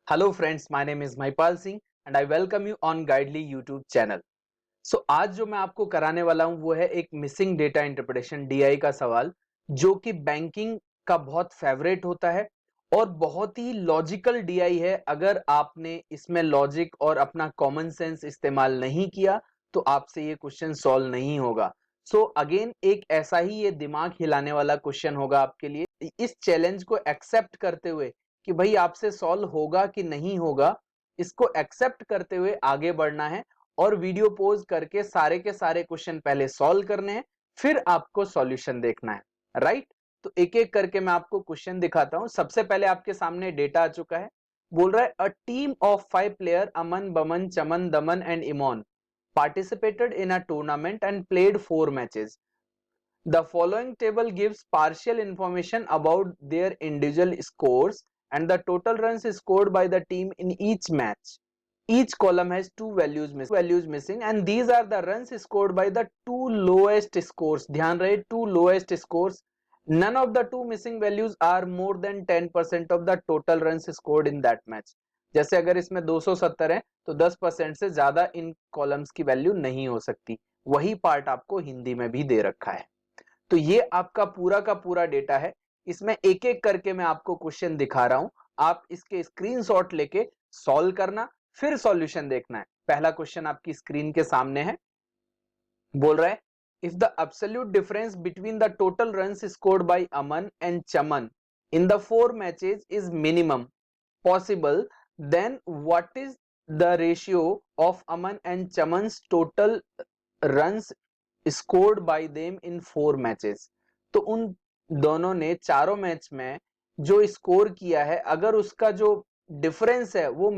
Hello friends, my name is Mahipal Singh and I welcome you on Guidely YouTube channel. So आज जो मैं आपको कराने वाला हूं वो है एक मिसिंग डेटा इंटरप्रिटेशन डीआई का सवाल, जो कि बैंकिंग का बहुत फेवरेट होता है और बहुत ही लॉजिकल डीआई है। अगर आपने इसमें लॉजिक और अपना कॉमन सेंस इस्तेमाल नहीं किया तो आपसे ये क्वेश्चन सॉल्व नहीं होगा। सो अगेन एक ऐसा ही ये दिमाग हिलाने वाला क्वेश्चन होगा आपके लिए। इस चैलेंज को एक्सेप्ट करते हुए कि भाई आपसे सॉल्व होगा कि नहीं होगा, इसको एक्सेप्ट करते हुए आगे बढ़ना है और वीडियो पॉज करके सारे के सारे क्वेश्चन पहले सॉल्व करने हैं, फिर आपको सॉल्यूशन देखना है। राइट? तो एक एक करके मैं आपको क्वेश्चन दिखाता हूं। सबसे पहले आपके सामने डेटा आ चुका है। बोल रहा है a team of 5 player Aman, Boman, Chaman, Daman and Imon participated in a tournament and played 4 matches. The following table gives partial information about their individual scores and the total runs scored by the team in each match. Each column has two values missing and these are the runs scored by the two lowest scores. ध्यान रहे, two lowest scores. None of the two missing values are more than 10% of the total runs scored in that match. जैसे अगर इसमें 270 है तो 10% से ज्यादा इन columns की वैल्यू नहीं हो सकती। वही पार्ट आपको हिंदी में भी दे रखा है। तो ये आपका पूरा का पूरा डेटा है। इसमें एक एक करके मैं आपको क्वेश्चन दिखा रहा हूं, आप इसके स्क्रीनशॉट लेके सॉल्व करना, फिर सॉल्यूशन देखना है। पहला क्वेश्चन आपकी स्क्रीन के सामने है। बोल रहा है if the absolute difference between the total runs scored by Aman and Chaman in the 4 matches is minimum possible, then what is the ratio of Aman and Chaman's total runs scored by them in 4 matches. तो उन दोनों ने चारों match में जो score किया है, अगर उसका जो डिफरेंस है वो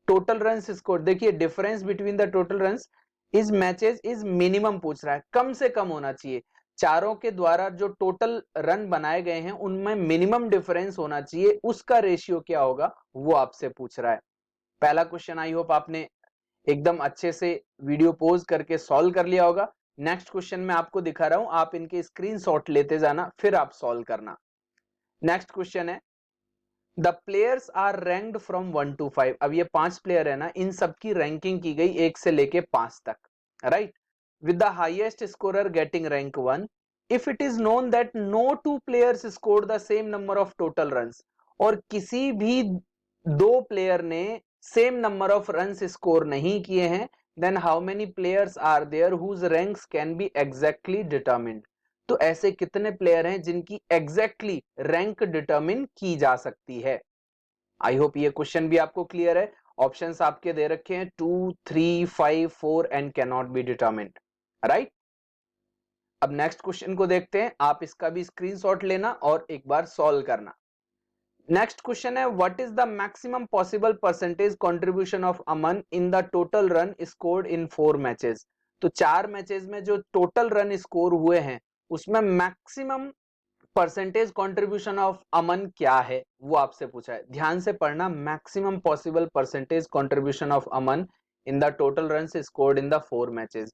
टोटल रन्स स्कोर, देखिए difference between the total runs is matches is minimum पूछ रहा है, कम से कम होना चाहिए। चारों के द्वारा जो टोटल रन बनाए गए हैं उनमें मिनिमम डिफरेंस होना चाहिए, उसका रेशियो क्या होगा वो आपसे पूछ रहा है। पहला क्वेश्चन आई होप आपने एकदम अच्छे से वीडियो पॉज करके सॉल्व कर लिया होगा। नेक्स्ट क्वेश्चन मैं आपको दिखा रहा हूं, आप इनके स्क्रीनशॉट लेते जाना, फिर आप सॉल्व करना। नेक्स्ट क्वेश्चन है the players are ranked from 1 to 5। अब ये 5 प्लेयर है ना, इन सबकी रैंकिंग की गई 1 से लेके 5 तक। Right? With the highest scorer getting rank 1 if it is known that no two players scored the same number of total runs. और किसी भी दो प्लेयर ने same number of runs score नहीं किए हैं, then how many players are there whose ranks can be exactly determined. तो ऐसे कितने प्लेयर हैं जिनकी एग्जैक्टली रैंक डिटरमिन की जा सकती है। आई होप ये क्वेश्चन भी आपको क्लियर है। ऑप्शंस आपके दे रखे हैं 2, 3, 5, 4 and can not be determined. Right? अब नेक्स्ट क्वेश्चन को देखते हैं, आप इसका भी स्क्रीनशॉट लेना और एक बार सॉल्व करना। नेक्स्ट क्वेश्चन है what is the maximum possible percentage contribution of Aman in the total run scored in 4 matches. तो 4 मैचेस में जो टोटल रन स्कोर हुए हैं उसमें मैक्सिमम परसेंटेज कंट्रीब्यूशन ऑफ अमन क्या है वो आपसे पूछा है। ध्यान से पढ़ना, maximum possible percentage contribution of Aman in the total runs scored in the 4 matches.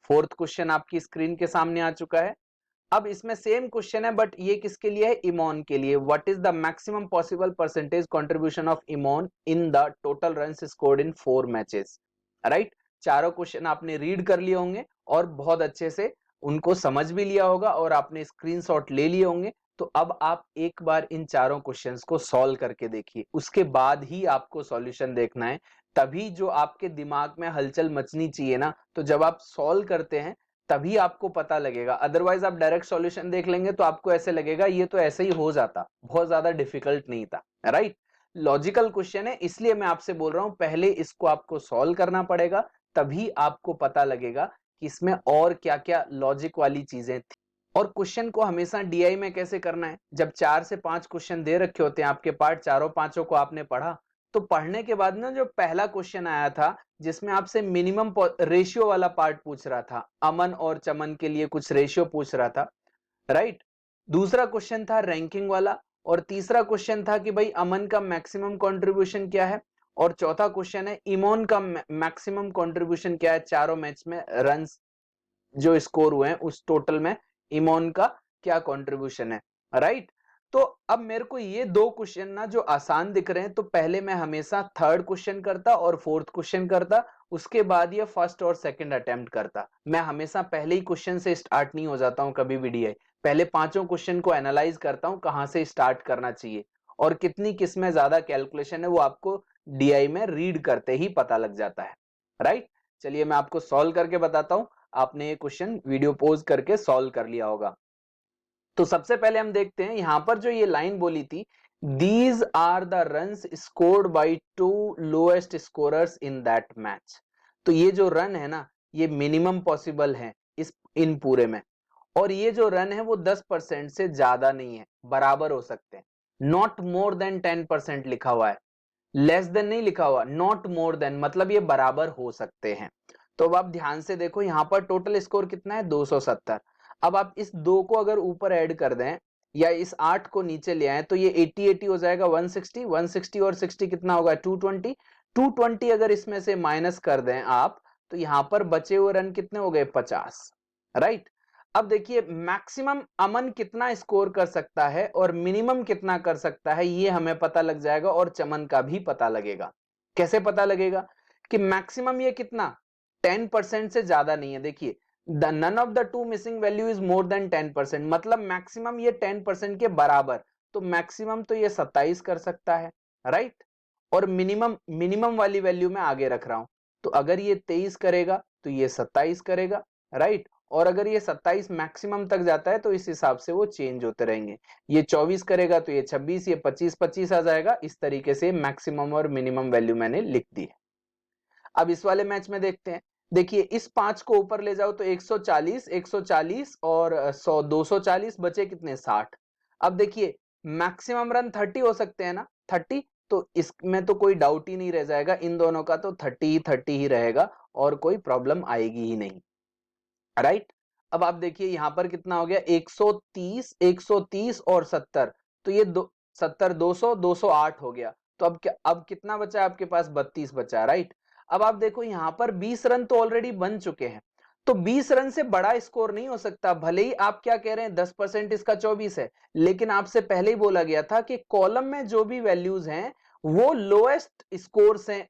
Fourth question आपकी स्क्रीन के सामने आ चुका है। अब इसमें सेम क्वेश्चन है बट ये किसके लिए है? इमोन के लिए। What is the maximum possible percentage contribution of Imon in the total runs scored in 4 matches. Right? चारों क्वेश्चन आपने रीड कर लिए होंगे और बहुत अच्छे से उनको समझ भी लिया होगा और आपने स्क्रीनशॉट ले लिए होंगे। तो अब आप एक बार इन चारों क्वेश्चंस को सॉल्व करके देखिए, उसके बाद ही आपको सॉल्यूशन देखना है। तभी जो आपके दिमाग में हलचल मचनी चाहिए ना, तो जब आप सॉल्व करते हैं तभी आपको पता लगेगा। अदरवाइज आप डायरेक्ट सॉल्यूशन देख लेंगे तो आपको ऐसे लगेगा ये तो ऐसे ही हो जाता, बहुत ज्यादा डिफिकल्ट नहीं था। राइट? लॉजिकल क्वेश्चन है, इसलिए मैं आपसे बोल रहा हूं पहले इसको आपको सॉल्व करना पड़ेगा, तभी आपको पता लगेगा कि इसमें और क्या क्या लॉजिक वाली चीजें थी। और क्वेश्चन को हमेशा डीआई में कैसे करना है, जब 4 से 5 क्वेश्चन दे रखे होते हैं आपके पार्ट, चारों पांचों को आपने पढ़ा, तो पढ़ने के बाद ना जो पहला क्वेश्चन आया था जिसमें आपसे मिनिमम रेशियो वाला पार्ट पूछ रहा था, अमन और चमन के लिए कुछ रेशियो पूछ रहा था। राइट? दूसरा क्वेश्चन था रैंकिंग वाला, और तीसरा क्वेश्चन था कि भाई अमन का मैक्सिमम कंट्रीब्यूशन क्या है, और चौथा क्वेश्चन है इमोन का मैक्सिमम कंट्रीब्यूशन क्या है चारों मैच में, रन्स जो स्कोर हुए हैं उस टोटल में इमोन का क्या कंट्रीब्यूशन है। राइट? तो अब मेरे को ये दो क्वेश्चन ना जो आसान दिख रहे हैं, तो पहले मैं हमेशा थर्ड क्वेश्चन करता और फोर्थ क्वेश्चन करता, उसके बाद ये फर्स्ट और सेकंड अटेम्प्ट करता। मैं हमेशा पहले ही क्वेश्चन से स्टार्ट नहीं हो जाता हूं कभी भी डीआई, पहले पांचों क्वेश्चन को एनालाइज करता हूं कहां से स्टार्ट करना चाहिए और कितनी किस में ज्यादा कैलकुलेशन है वो आपको डीआई में रीड करते ही पता लग जाता है, राइट। चलिए मैं आपको सॉल्व करके बताता हूं। आपने ये क्वेश्चन वीडियो पॉज करके सॉल्व कर लिया होगा। तो सबसे पहले हम देखते हैं यहां पर जो ये लाइन बोली थी, these are the runs scored by two lowest scorers in that match. तो ये जो रन है ना, ये मिनिमम पॉसिबल है इस इन पूरे में, और ये जो रन है वो 10% से ज्यादा नहीं है, बराबर हो सकते हैं। नॉट मोर देन 10% लिखा हुआ है, लेस देन नहीं लिखा हुआ, नॉट मोर देन मतलब ये बराबर हो सकते हैं। तो अब आप ध्यान से देखो, यहां पर टोटल स्कोर कितना है 270। अब आप इस दो को अगर ऊपर ऐड कर दें या इस 8 को नीचे ले आए तो ये 80 हो जाएगा 160, 160 और 60 कितना होगा 220, 220 अगर इसमें से माइनस कर दें आप, तो यहां पर बचे हुए रन कितने हो गए 50, राइट। अब देखिए मैक्सिमम अमन कितना स्कोर कर सकता है और मिनिमम कितना कर सकता है, ये हमें पता लग जाएगा और चमन का भी पता लगेगा। कैसे पता लगेगा कि मैक्सिमम ये कितना 10% से ज्यादा नहीं है। देखिए the none of the two missing value is more than 10%, मतलब मैक्सिमम ये 10% के बराबर, तो मैक्सिमम तो ये 27 कर सकता है, राइट। और मिनिमम मिनिमम वाली वैल्यू मैं आगे रख रहा हूं, तो अगर ये 23 करेगा तो ये 27 करेगा, राइट। और अगर ये 27 मैक्सिमम तक जाता है तो इस हिसाब से वो चेंज होते रहेंगे। ये 24 करेगा तो ये 26, ये 25 25 आ जाएगा। इस तरीके से मैक्सिमम और मिनिमम वैल्यू मैंने लिख दी है। अब इस वाले मैच में देखते हैं। देखिए इस 5 को ऊपर ले जाओ तो 140 140 और 100 240 बचे कितने 60। अब देखिए मैक्सिमम रन 30 हो सकते हैं ना, 30, तो इसमें तो कोई डाउट ही नहीं रह जाएगा, इन दोनों का तो 30 ही रहेगा और कोई प्रॉब्लम आएगी ही नहीं, राइट। अब आप देखिए यहां पर कितना हो गया 130 130 और 70, तो ये 70 200 208 हो गया। तो अब क्या, अब कितना बचा है आपके पास 32 बचा, राइट। अब आप देखो यहां पर 20 रन तो ऑलरेडी बन चुके हैं, तो 20 रन से बड़ा स्कोर नहीं हो सकता। भले ही आप क्या कह रहे हैं 10% इसका 24 है, लेकिन आपसे पहले ही बोला गया था कि कॉलम में जो भी वैल्यूज हैं वो लोएस्ट स्कोर्स हैं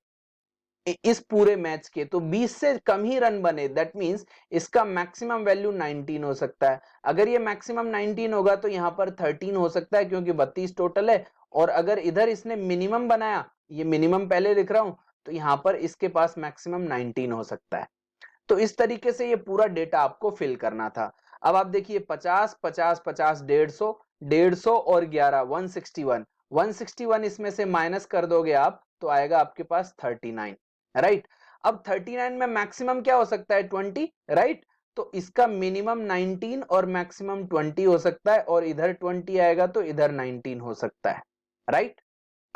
इस पूरे मैच के, तो 20 से कम ही रन बने, दैट मींस इसका मैक्सिमम वैल्यू 19 हो सकता है। अगर ये मैक्सिमम 19 होगा तो यहां पर 13 हो सकता है क्योंकि 32 टोटल है, और अगर इधर इसने मिनिमम बनाया, ये मिनिमम पहले लिख रहा हूं, तो यहां पर इसके पास मैक्सिमम 19 हो सकता है। तो इस तरीके से ये पूरा डेटा आपको फिल करना था। अब आप देखिए 50 50 50 150 150 और 11 161, 161 इसमें से माइनस कर दोगे आप तो आएगा आपके पास 39, राइट। अब 39 में मैक्सिमम क्या हो सकता है 20, राइट। तो इसका मिनिमम 19 और मैक्सिमम 20 हो सकता है, और इधर 20 आएगा तो इधर 19 हो सकता है, राइट।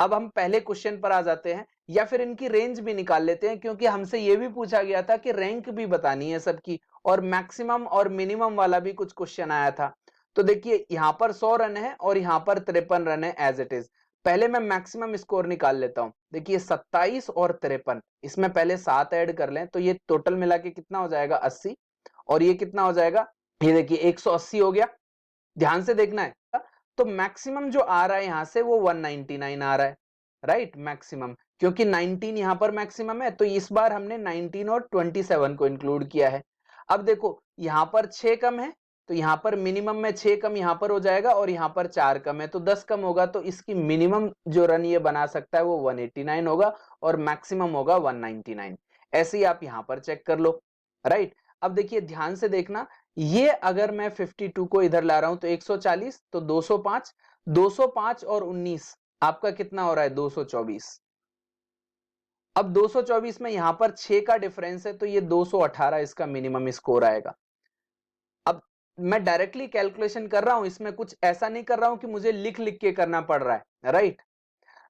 अब हम पहले क्वेश्चन पर आ जाते हैं, या फिर इनकी रेंज भी निकाल लेते हैं, क्योंकि हमसे यह भी पूछा गया था कि रैंक भी बतानी है सबकी, और मैक्सिमम और मिनिमम वाला भी कुछ क्वेश्चन आया था। तो देखिए यहां पर 100 रन है और यहां पर 53 रन है एज इट इज। पहले मैं मैक्सिमम स्कोर निकाल लेता हूं। देखिए 27 और 53, इसमें पहले 7 ऐड कर लें तो ये टोटल मिला के कितना हो जाएगा 80, और ये कितना हो जाएगा, ये देखिए 180 हो गया। ध्यान से देखना है, तो मैक्सिमम जो आ रहा है यहां से वो 199 आ रहा है, राइट। मैक्सिमम क्योंकि 19 यहां पर मैक्सिमम है, तो इस बार हमने 19 और 27 को इंक्लूड किया है। अब देखो यहां पर 6 कम है, तो यहां पर मिनिमम में 6 कम यहां पर हो जाएगा, और यहां पर 4 कम है तो 10 कम होगा, तो इसकी मिनिमम जो रन ये बना सकता है वो 189 होगा और मैक्सिमम होगा 199। ऐसे ही आप यहां पर चेक कर लो, राइट। अब देखिए ध्यान से देखना, ये अगर मैं 52 को इधर ला रहा हूं तो 140, तो 205, 205 और 19 आपका कितना हो रहा है 224। अब 224 में यहां पर 6 का डिफरेंस है, तो ये 218 इसका मिनिमम स्कोर आएगा। अब मैं डायरेक्टली कैलकुलेशन कर रहा हूं, इसमें कुछ ऐसा नहीं कर रहा हूं कि मुझे लिख लिख के करना पड़ रहा है, राइट।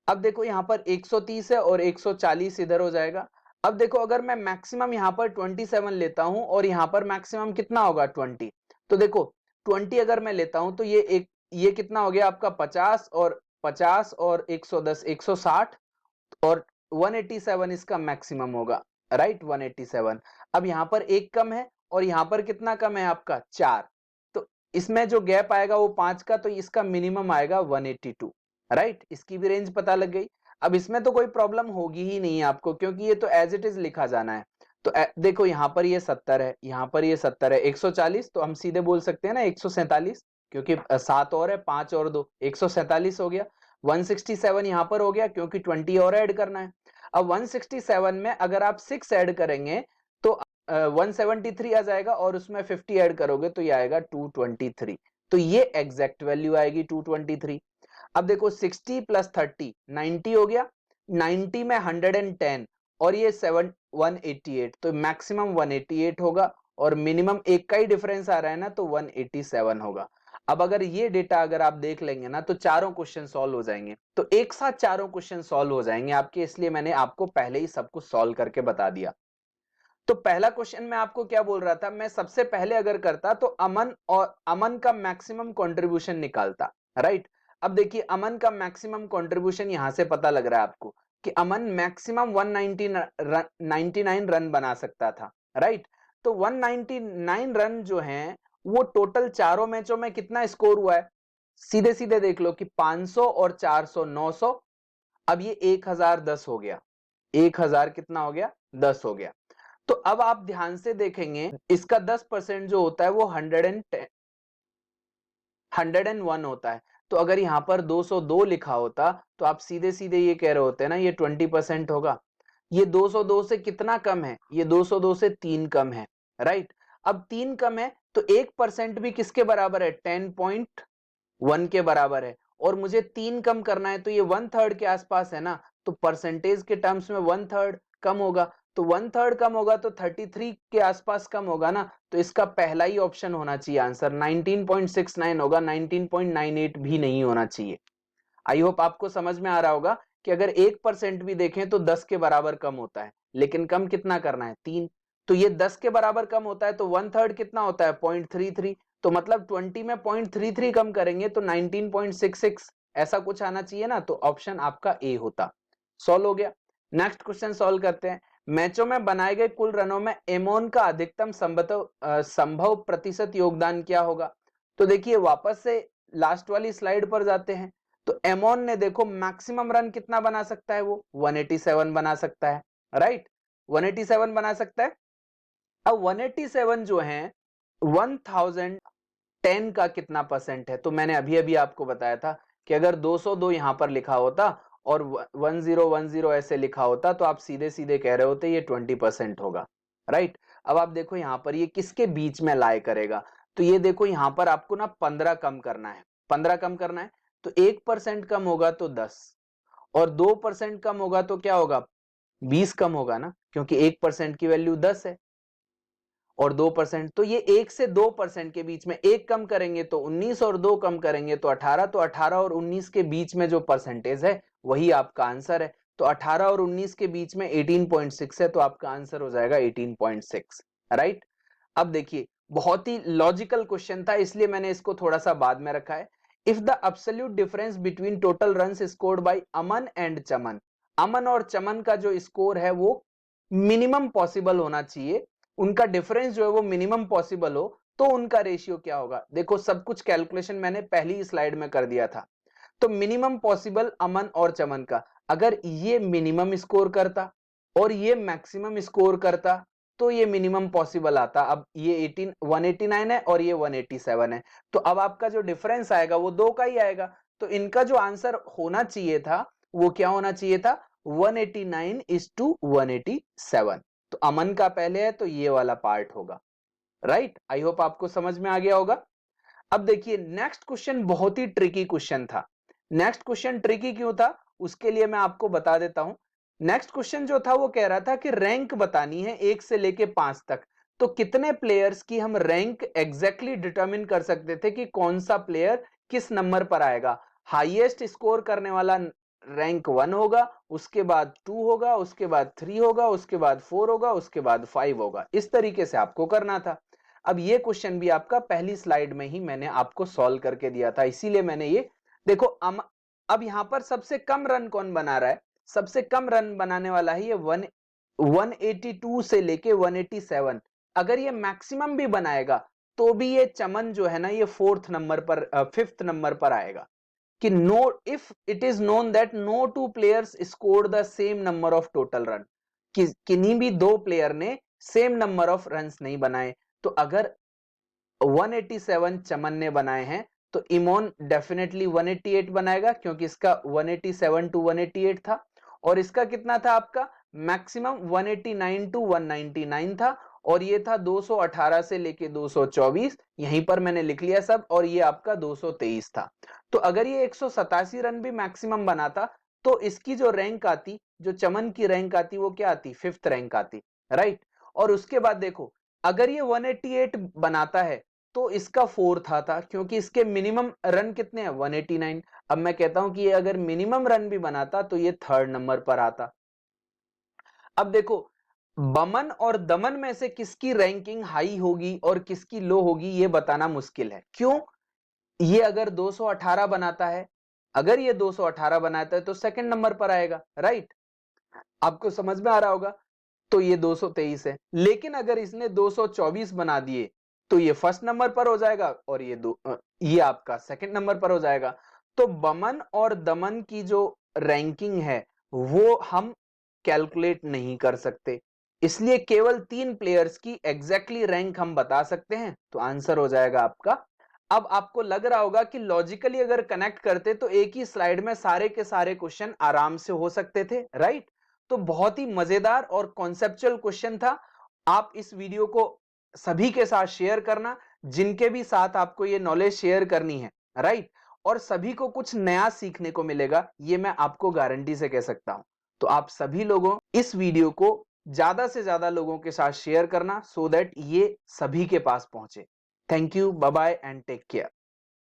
अब देखो यहां पर 130 है और 140 इधर हो जाएगा। अब देखो अगर मैं मैक्सिमम यहां पर 27 लेता हूं और यहां पर मैक्सिमम कितना होगा 20, तो देखो 20 अगर मैं लेता हूं तो ये कितना हो गया आपका 50 और 110 160, और 187 इसका मैक्सिमम होगा, राइट 187। अब यहां पर एक कम है और यहां पर कितना कम है आपका 4, तो इसमें जो गैप आएगा वो 5 का, तो इसका मिनिमम आएगा 182, राइट। इसकी भी रेंज पता लग गई। अब इसमें तो कोई प्रॉब्लम होगी ही नहीं आपको, क्योंकि ये तो एज इट इज लिखा जाना है। तो देखो यहाँ पर ये 70 है, यहाँ पर ये 70 है, 140, तो हम सीधे बोल सकते हैं ना 147, क्योंकि 7 और है, 5 और 2, 147 हो गया। 167 यहाँ पर हो गया, क्योंकि 20 और ऐड करना है। अब 167 में अगर आप 6 ऐड करेंगे तो 173 आ जाएगा, और उसमें 50 ऐड करोगे तो ये आएगा 223। तो ये एग्जैक्ट वैल्यू आएगी 223। अब देखो 60 प्लस 30 90 हो गया, 90 में 110 और ये 188, तो मैक्सिमम 188 होगा, और मिनिमम एक का ही डिफरेंस आ रहा है ना, तो 187 होगा। अब अगर ये डेटा अगर आप देख लेंगे ना, तो चारों क्वेश्चन सॉल्व हो जाएंगे। तो एक साथ चारों क्वेश्चन सॉल्व हो जाएंगे आपके, इसलिए मैंने आपको पहले ही सब कुछ सॉल्व करके बता दिया। तो पहला क्वेश्चन मैं आपको क्या बोल रहा था, मैं सबसे पहले अगर करता तो अमन का मैक्सिमम कंट्रीब्यूशन निकालता, राइट। अब देखिए अमन का मैक्सिमम कंट्रीब्यूशन यहां से पता लग रहा है आपको कि अमन मैक्सिमम 199 रन बना सकता था, राइट। तो 199 रन जो हैं वो टोटल चारों मैचों में कितना स्कोर हुआ है, सीधे सीधे देख लो कि 500 और 400 900। अब ये 1010 हो गया, 1000 कितना हो गया, 10 हो गया। तो अब आप ध्यान से देखेंगे इसका 10% जो होता है वो 101 होता है। तो अगर यहां पर 202 लिखा होता तो आप सीधे सीधे ये कह रहे होते हैं ना ये 20% होगा। ये 202 से कितना कम है, ये 202 से 3 कम है, राइट। अब 3 कम है तो 1% भी किसके बराबर है, 10.1 के बराबर है, और मुझे 3 कम करना है तो ये 1/3 के आसपास है ना, तो परसेंटेज के टर्म्स में 1/3 कम होगा। तो 1/3 कम होगा तो 33 के आसपास कम होगा ना, तो इसका पहला ही ऑप्शन होना चाहिए आंसर, 19.69 होगा, 19.98 भी नहीं होना चाहिए। आई होप आपको समझ में आ रहा होगा कि अगर 1% भी देखें तो 10 के बराबर कम होता है, लेकिन कम कितना करना है, 3। तो ये 10 के बराबर कम होता है तो 1/3 कितना होता है, 0.33। तो मतलब 20 में 0.33 कम करेंगे तो 19.66 ऐसा कुछ आना चाहिए ना, तो ऑप्शन आपका ए होता। सॉल्व हो गया। नेक्स्ट क्वेश्चन सॉल्व करते हैं। मैचों में बनाए गए कुल रनों में एमोन का अधिकतम संभव प्रतिशत योगदान क्या होगा। तो देखिए वापस से लास्ट वाली स्लाइड पर जाते हैं। तो एमोन ने देखो मैक्सिमम रन कितना बना सकता है, वो 187 बना सकता है, राइट, 187 बना सकता है। अब 187 जो है 1010 का कितना परसेंट है, तो मैंने अभी अभी आपको बताया था कि अगर 202 यहां पर लिखा होता और 1010 ऐसे लिखा होता तो आप सीधे सीधे कह रहे होते ये 20% होगा, राइट। अब आप देखो यहां पर ये किसके बीच में लाए करेगा, तो ये देखो यहां पर आपको ना 15 कम करना है, 15 कम करना है, तो 1% कम होगा तो 10, और 2% कम होगा तो क्या होगा, 20 कम होगा ना, क्योंकि 1% की वैल्यू 10 है, और 2%, तो ये 1 से 2% के बीच में, 1 कम करेंगे तो 19 और 2 कम करेंगे तो 18, तो 18 और 19 के बीच में जो परसेंटेज है वही आपका आंसर है। तो 18 और 19 के बीच में 18.6 है, तो आपका आंसर हो जाएगा 18.6, राइट। अब देखिए बहुत ही लॉजिकल क्वेश्चन था, इसलिए मैंने इसको थोड़ा सा बाद में रखा है। If the absolute difference between total runs scored by Aman and Chaman, Aman और चमन का जो स्कोर है वो मिनिमम पॉसिबल होना चाहिए, उनका डिफरेंस जो है वो मिनिमम पॉसिबल हो, तो उनका रेशियो क्या होगा। देखो सब कुछ कैलकुलेशन मैंने पहली स्लाइड में कर दिया था। तो मिनिमम पॉसिबल अमन और चमन का, अगर ये मिनिमम स्कोर करता और ये मैक्सिमम स्कोर करता तो ये मिनिमम पॉसिबल आता। अब ये 189 है और ये 187 है, तो अब आपका जो डिफरेंस आएगा वो 2 का ही आएगा। तो इनका जो आंसर होना चाहिए था वो क्या होना चाहिए था, 189:187। तो अमन का पहले है तो ये वाला पार्ट होगा, राइट। आई होप आपको समझ में आ गया होगा। अब देखिए नेक्स्ट क्वेश्चन बहुत ही ट्रिकी क्वेश्चन था। नेक्स्ट क्वेश्चन ट्रिकी क्यों था उसके लिए मैं आपको बता देता हूं। नेक्स्ट क्वेश्चन जो था वो कह रहा था कि रैंक बतानी है 1 से लेके 5 तक, तो कितने प्लेयर्स की हम रैंक एग्जैक्टली डिटरमिन कर सकते थे कि कौन सा प्लेयर किस नंबर पर आएगा। हाईएस्ट स्कोर करने वाला रैंक 1 होगा, उसके बाद 2 होगा, उसके बाद 3 होगा, उसके बाद 4 होगा, उसके बाद 5 होगा, इस तरीके से आपको करना था। अब ये क्वेश्चन भी आपका पहली स्लाइड में ही मैंने आपको सॉल्व करके दिया था, इसीलिए मैंने ये देखो अब यहां पर सबसे कम रन कौन बना रहा है, सबसे कम रन बनाने वाला है ये 182 से लेके 187। अगर ये मैक्सिमम भी बनाएगा तो भी ये चमन जो है ना ये फिफ्थ नंबर पर आएगा कि no if it is known that no two players scored the same number of total run, किन्हीं भी दो प्लेयर ने सेम नंबर ऑफ रन्स नहीं बनाए। तो अगर 187 चमन ने बनाए हैं तो इमोन डेफिनेटली 188 बनाएगा, क्योंकि इसका 187 टू 188 था, और इसका कितना था आपका मैक्सिमम 189 टू 199 था, और ये था 218 से लेके 224, यहीं पर मैंने लिख लिया सब, और ये आपका 223 था। तो अगर ये 187 रन भी मैक्सिमम बनाता तो इसकी जो रैंक आती, जो चमन की रैंक आती, वो क्या आती, फिफ्थ रैंक आती, राइट। और उसके बाद देखो अगर ये 188 बनाता है तो इसका फोर्थ आता, क्योंकि इसके मिनिमम रन कितने हैं 189। अब मैं कहता हूं कि ये अगर मिनिमम रन भी बनाता तो ये थर्ड नंबर पर आता। अब देखो बमन और दमन में से किसकी रैंकिंग हाई होगी और किसकी लो होगी ये बताना मुश्किल है। क्यों? ये अगर 218 बनाता है, अगर ये 218 बनाता है तो सेकंड नंबर पर आएगा, राइट। आपको समझ में आ रहा होगा। तो ये 223 है, लेकिन अगर इसने 224 बना दिए तो ये फर्स्ट नंबर पर हो जाएगा, और ये आपका सेकंड नंबर पर हो जाएगा। तो बमन और दमन की जो रैंकिंग है वो हम कैलकुलेट नहीं कर सकते, इसलिए केवल 3 प्लेयर्स की एग्जैक्टली रैंक हम बता सकते हैं। तो आंसर हो जाएगा आपका। अब आपको लग रहा होगा कि लॉजिकली अगर कनेक्ट करते तो एक ही स्लाइड में सारे के सारे क्वेश्चन आराम से हो सकते थे, राइट। तो बहुत ही मजेदार और कॉन्सेप्चुअल क्वेश्चन था। आप इस वीडियो को सभी के साथ शेयर करना जिनके भी साथ आपको ये नॉलेज शेयर करनी है, राइट। और सभी को कुछ नया सीखने को मिलेगा, ये मैं आपको गारंटी से कह सकता हूं। तो आप सभी लोगों इस वीडियो को ज्यादा से ज्यादा लोगों के साथ शेयर करना, सो दैट ये सभी के पास पहुंचे। Thank you, bye bye and take care.